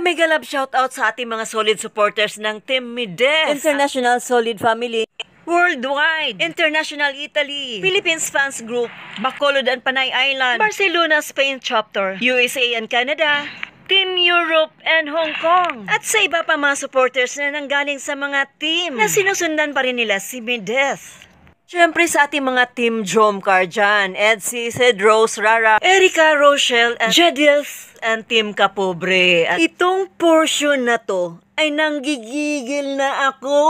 Mega love shoutout sa ating mga solid supporters ng Team Mides, International Solid Family, Worldwide, International Italy, Philippines Fans Group, Bacolod and Panay Island, Barcelona, Spain Chapter, USA and Canada, Team Europe and Hong Kong, at sa iba pa mga supporters na nanggaling sa mga team na sinusundan pa rin nila si Mides. Siyempre sa ating mga Team Jomcar dyan, Edsy, Sid, Rose, Rara, Erica, Rochelle, and Jedilth, and Team Kapobre. At itong portion na to ay nanggigigil na ako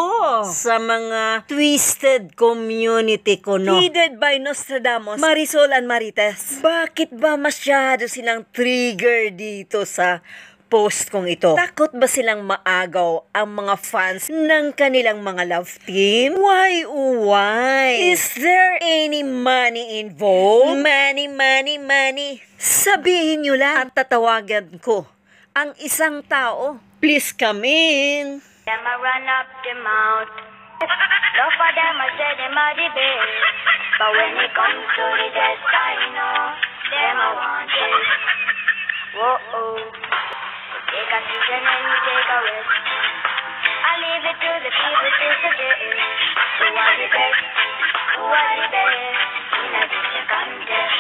sa mga twisted community ko, no? Headed by Nostradamus, Marisol and Marites. Bakit ba masyado silang trigger dito sa post kong ito? Takot ba silang maagaw ang mga fans ng kanilang mga love team? Why, oh why? Is there any money involved? Money, money, money. Sabihin nyo lang at tatawagan ko ang isang tao. Please come in. Them a run up the mouth. Love for them I say them a the best. But when it comes to the test, I know them a want it. Whoa-oh. Take a season and we take a rest. I leave it to the people to suggest who are the best, who are the best in a different contest.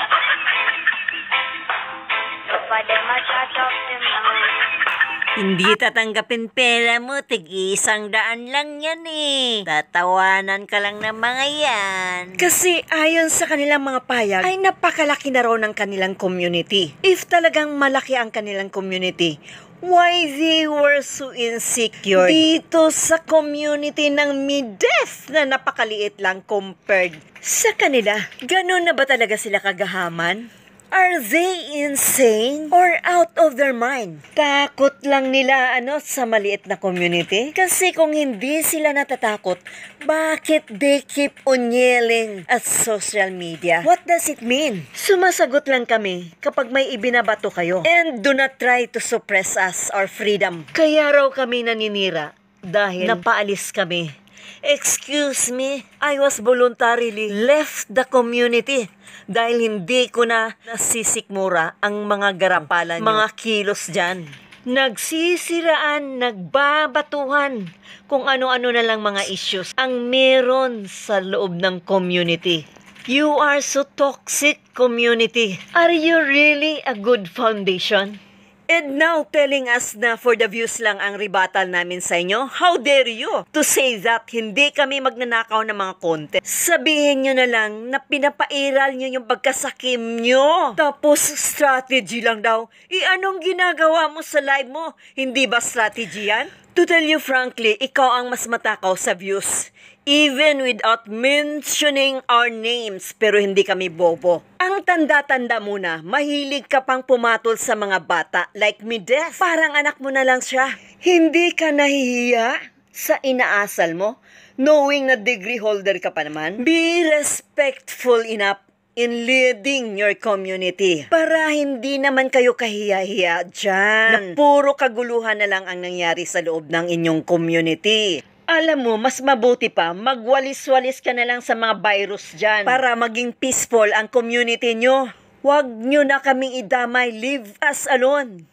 Look for them a chat up them now. Hindi tatanggapin pera mo, tig-100 lang yan eh. Tatawanan ka lang ng mga yan. Kasi ayon sa kanilang mga payag, ay napakalaki na raw ng kanilang community. If talagang malaki ang kanilang community, why they were so insecure dito sa community ng Mides na napakaliit lang compared sa kanila? Ganun na ba talaga sila kagahaman? Are they insane or out of their mind? Takot lang nila sa maliit na community? Kasi kung hindi sila natatakot, bakit they keep on yelling at social media? What does it mean? Sumasagot lang kami kapag may ibinabato kayo. And do not try to suppress us our freedom. Kaya raw kami naninira dahil napaalis kami. Excuse me, I was voluntarily left the community dahil hindi ko na nasisikmura ang mga garapalan, mga kilos dyan. Nagsisiraan, nagbabatuhan, kung ano-ano na lang mga issues ang meron sa loob ng community. You are so toxic, community. Are you really a good foundation? And now telling us na for the views lang ang rebuttal namin sa inyo? How dare you to say that hindi kami magnanakaw ng mga content? Sabihin nyo na lang na pinapairal nyo yung pagkasakim nyo. Tapos strategy lang daw. Anong ginagawa mo sa live mo? Hindi ba strategy yan? To tell you frankly, ikaw ang mas matakaw sa views. Even without mentioning our names, pero hindi kami bobo. Ang tanda-tanda mo na, mahilig ka pang pumatol sa mga bata like Mides. Parang anak mo na lang siya. Hindi ka nahihiya sa inaasal mo, knowing na degree holder ka pa naman? Be respectful enough in leading your community para hindi naman kayo kahiya-hiya dyan na puro kaguluhan na lang ang nangyari sa loob ng inyong community. Alam mo, mas mabuti pa, magwalis-walis ka na lang sa mga virus dyan para maging peaceful ang community nyo. Huwag nyo na kaming idamay, leave us alone.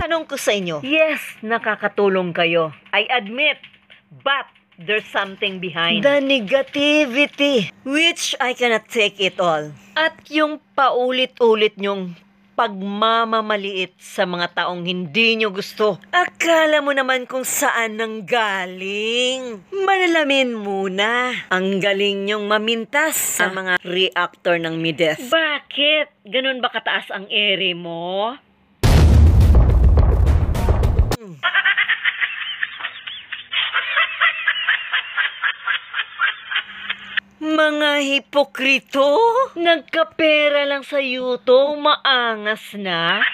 Tanong ko sa inyo, yes, nakakatulong kayo. I admit, but there's something behind the negativity, which I cannot take it all. At yung paulit-ulit nyong pagmamamaliit sa mga taong hindi nyo gusto. Akala mo naman kung saan nanggaling. Manalamin muna. Ang galing nyong mamintas sa mga reactor ng Mides. Bakit? Ganun ba kataas ang ere mo? Mga hipokrito, nagkapera lang sa YouTube, maangas na.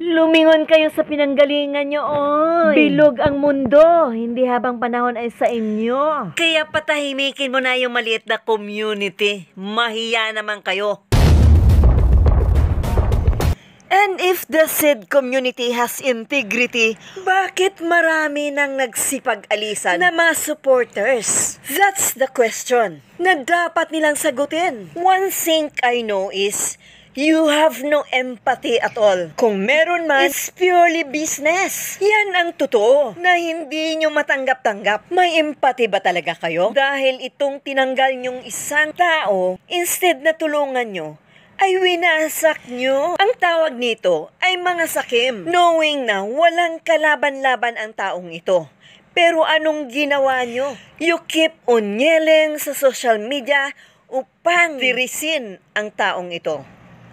Lumingon kayo sa pinanggalingan nyo, oy. Bilog ang mundo, hindi habang panahon ay sa inyo. Kaya patahimikin mo na yung maliit na community. Mahiya naman kayo. And if the said community has integrity, bakit marami nang nagsipag-alisan na mga supporters? That's the question na dapat nilang sagutin. One thing I know is, you have no empathy at all. Kung meron man, it's purely business. Yan ang totoo na hindi nyo matanggap-tanggap. May empathy ba talaga kayo? Dahil itong tinanggal nyong isang tao, instead na tulungan nyo, ay winasak nyo. Ang tawag nito ay mga sakim, knowing na walang kalaban-laban ang taong ito. Pero anong ginawa nyo? You keep on yelling sa social media upang tirisin ang taong ito.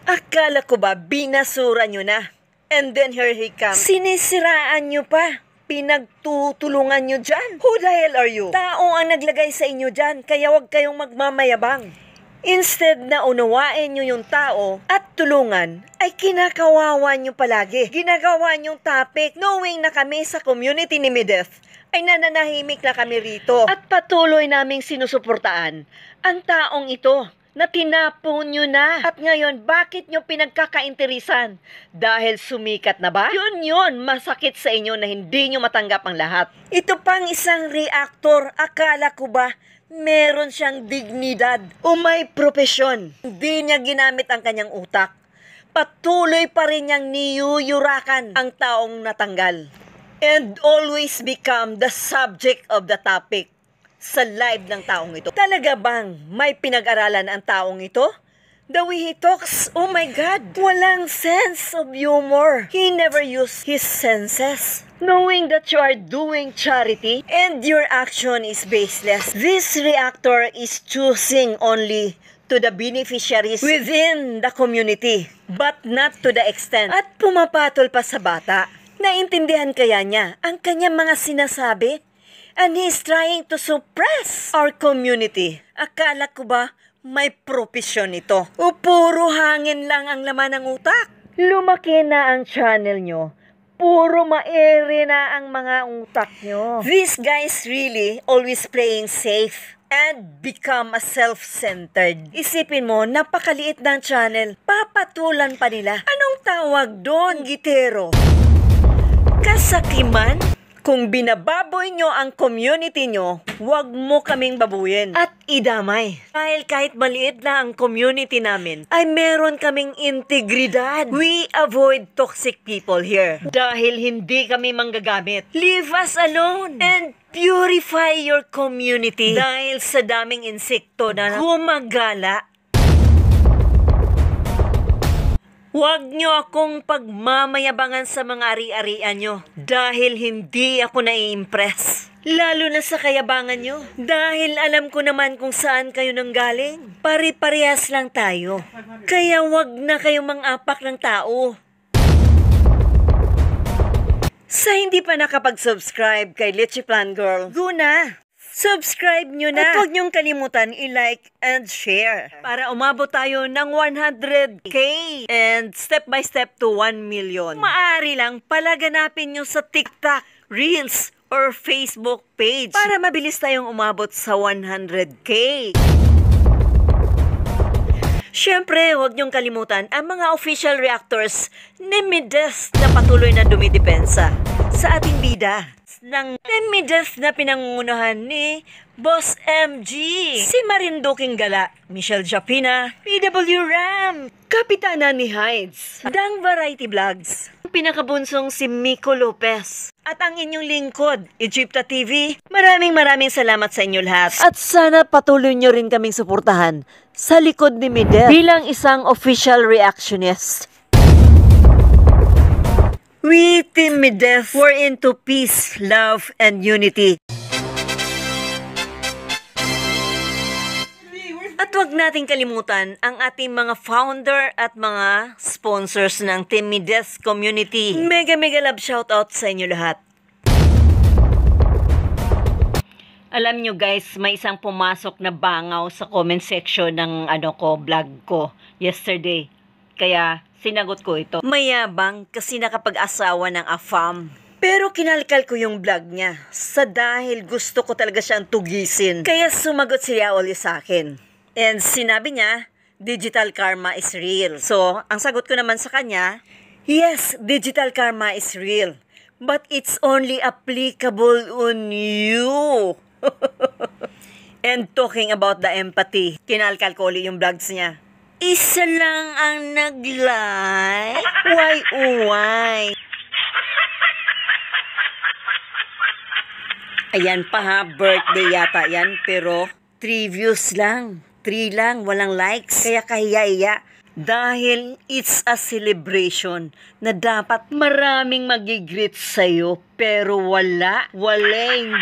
Akala ko ba binasura nyo na? And then here he comes. Sinisiraan nyo pa. Pinagtutulungan nyo dyan. Who the hell are you? Tao ang naglagay sa inyo dyan, kaya wag kayong magmamayabang. Instead na unawain nyo yung tao at tulungan, ay kinakawawa nyo palagi. Ginagawa nyong topic, knowing na kami sa community ni Mideth ay nananahimik na kami rito. At patuloy naming sinusuportaan ang taong ito na tinapon nyo na. At ngayon, bakit nyo pinagkakainterisan? Dahil sumikat na ba? Yun, masakit sa inyo na hindi nyo matanggap ang lahat. Ito pang isang reactor, akala ko ba meron siyang dignidad o may propesyon? Hindi niya ginamit ang kanyang utak. Patuloy pa rin niyang niyuyurakan ang taong natanggal. And always become the subject of the topic sa live ng taong ito. Talaga bang may pinag-aralan ang taong ito? The way he talks, oh my God, walang sense of humor. He never used his senses. Knowing that you are doing charity and your action is baseless, this reactor is choosing only to the beneficiaries within the community, but not to the extent. At pumapatol pa sa bata. Naintindihan kaya niya ang kanyang mga sinasabi? And he's trying to suppress our community. Akala ko ba may propesyon ito? O puro hangin lang ang laman ng utak? Lumaki na ang channel nyo. Puro maere na ang mga utak nyo. These guys really always playing safe and become a self-centered. Isipin mo, napakaliit ng channel. Papatulan pa nila. Anong tawag doon, gitero? Kasakiman? Kung binababoy nyo ang community nyo, huwag mo kaming babuyin at idamay. Dahil kahit maliit na ang community namin, ay meron kaming integridad. We avoid toxic people here. Dahil hindi kami manggagamit. Leave us alone and purify your community. Dahil sa daming insekto na gumagala. Huwag nyo akong pagmamayabangan sa mga ari-arian nyo dahil hindi ako nai-impress. Lalo na sa kayabangan nyo dahil alam ko naman kung saan kayo nanggaling. Pare-parehas lang tayo. Kaya huwag na kayong mang-apak ng tao. Sa hindi pa nakapag-subscribe kay Leche Plan Girl, go na! Subscribe nyo na! At huwag nyong kalimutan i-like and share para umabot tayo ng 100K and step by step to 1 million. Maaari lang palaganapin nyo sa TikTok, Reels, or Facebook page para mabilis tayong umabot sa 100K. Syempre, huwag niyong kalimutan ang mga official reactors ni Mideth na patuloy na dumidepensa sa ating bida ng Mideth na pinangungunahan ni Boss MG, si Marinduking Gala, Michelle Japina, PW Ram, Kapitana ni Hides, Dang Variety Vlogs, pinakabunsong si Miko Lopez, at ang inyong lingkod, Egypta TV. Maraming salamat sa inyo lahat. At sana patuloy nyo rin kaming suportahan sa likod ni Mideth bilang isang official reactionist. We, Team Mideth, were into peace, love, and unity. At huwag nating kalimutan ang ating mga founder at mga sponsors ng Team Mideth community. Mega love shoutout sa inyo lahat. Alam nyo guys, may isang pumasok na bangaw sa comment section ng vlog ko yesterday. Kaya sinagot ko ito. Mayabang kasi nakapag-asawa ng afam. Pero kinalkal ko yung vlog niya sa dahil gusto ko talaga siyang tugisin. Kaya sumagot si Yaoli sa akin. And sinabi niya, digital karma is real. So, ang sagot ko naman sa kanya, Yes, digital karma is real. But it's only applicable on you. And talking about the empathy, kinalkal ko ulit yung vlogs niya. Isa lang ang nag-like? Why, oh why? Ayan pa ha, birthday yata yan, pero 3 views lang. 3 lang, walang likes. Kaya kahiya-hiya. Dahil it's a celebration na dapat maraming magigreet sa'yo, pero walang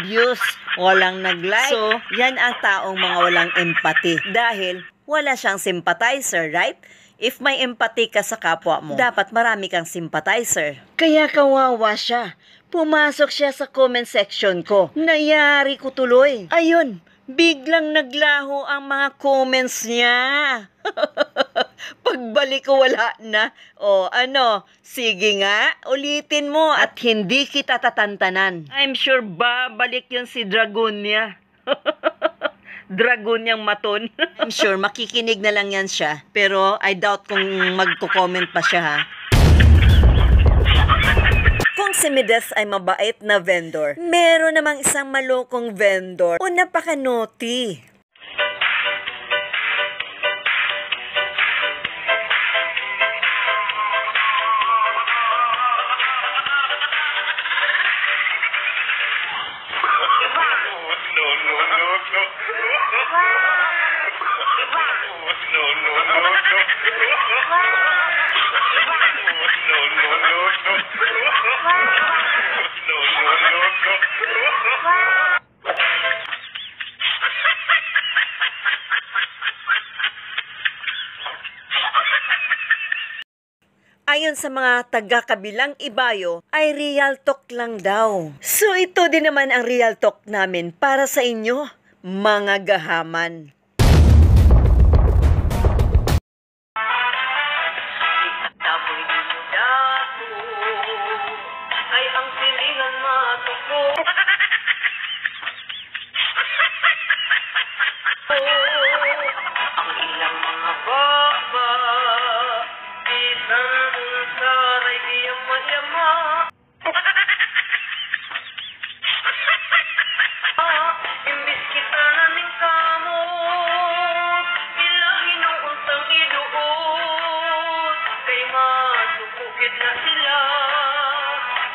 views, walang nag-like. So, yan ang taong mga walang empathy. Dahil wala siyang sympathizer, right? If may empathy ka sa kapwa mo, dapat marami kang sympathizer. Kaya kawawa siya. Pumasok siya sa comment section ko. Nayari ko tuloy. Ayun, biglang naglaho ang mga comments niya. Pagbalik ko wala na. O ano, sige nga, ulitin mo at hindi kita tatantanan. I'm sure babalik yun si Dragonia. Dragonyang maton. I'm sure makikinig na lang yan siya. Pero I doubt kung magko-comment pa siya ha. Kung si Mides ay mabait na vendor, meron namang isang malokong vendor o napaka-naughty. Ayon sa mga taga-kabilang ibayo, ay real talk lang daw. So ito din naman ang real talk namin para sa inyo, mga gahaman. Ay ang silingan matuko. Ang ilang mga baba. Imbis kita namin kamo, ilahin ang untang iluot, kay masupukit na sila,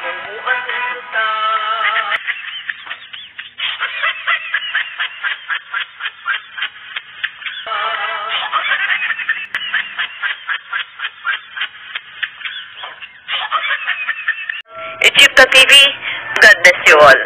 mamuan ang tuta. It's Chipka TV. God bless you all.